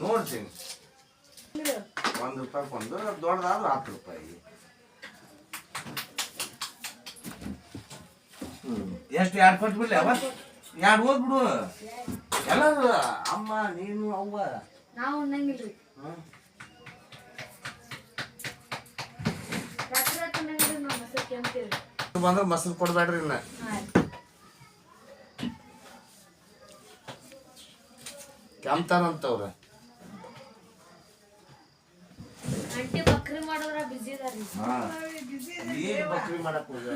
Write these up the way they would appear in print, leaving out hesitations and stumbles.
ನೋಡ್ತೀನಿ ₹1 ಒಂದು ದೊಡ್ಡದಾದ್ರೆ ₹10. ಎಷ್ಟು 2 ಕೊಟ್ಟು ಬಿಡ್ಲಿ ಅವ 2 ಓದ್ಬಿಡು ಎಲ್ಲರೂ ಅಮ್ಮ ನೀನು ಅವ್ವ ನಾವು ಉಣ್ಣಂಗಿಲ್ರಿ ಬಂದ್ರೆ ಮೊಸರು ಕೊಡ್ಬೇಡ್ರಿ ಇನ್ನ ಕೆಮ್ತಾರಂತವ್ರ ಆಂಟಿ ಬಕ್ರಿ ಮಾಡೋದ್ರ ಬಿಜಿ ಇದಾರಿ ಈಗ ಬಕ್ರಿ ಮಾಡಕ್ ಹೋಗ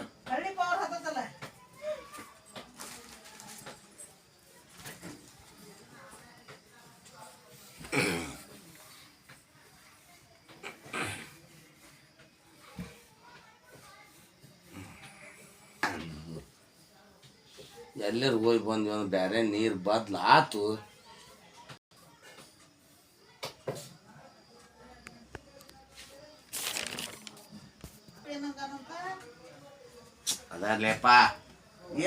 ಎಲ್ಲರೂ ಹೋಗಿ ಬಂದ್ವಿ ಅಂದ್ರೆ ಬೇರೆ ನೀರು ಬದ್ಲು ಆತು ಅದರ್ಲೇಪ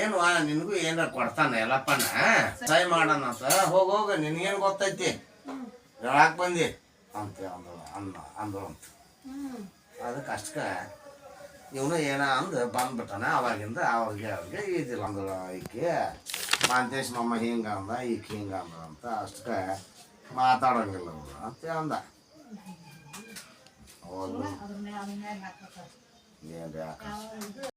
ಏನು ನಿನಗೂ ಏನಾರ ಕೊಡ್ತಾನೆ ಎಲ್ಲಪ್ಪನ ಸಹಾಯ ಮಾಡೋಣ ಅಂತ ಹೋಗ ನಿನಗೇನು ಗೊತ್ತೈತಿ ಹೇಳಕ್ ಬಂದಿ ಅಂತ ಅಂದ್ರು ಅಂತ ಅದಕ್ಕೆ ಅಷ್ಟಕ್ಕ ಇವನು ಏನ ಅಂದು ಬಂದ್ಬಿಟ್ಟಾನ ಅವಾಗಿಂದ ಅವ್ರಿಗೆ ಇದಿಲ್ಲ ಅಂದಳ ಈಕೆ ಮಾಂತೇಶ್ ಮಮ್ಮ ಹಿಂಗ ಅಂದ ಈಕೆ ಹಿಂಗ ಅಂದ ಅಂತ ಅಷ್ಟಕ್ಕೆ ಮಾತಾಡೋಂಗಿಲ್ಲ ಅವರು ಅಂತ ಅಂದ ಹೌದು ಏನು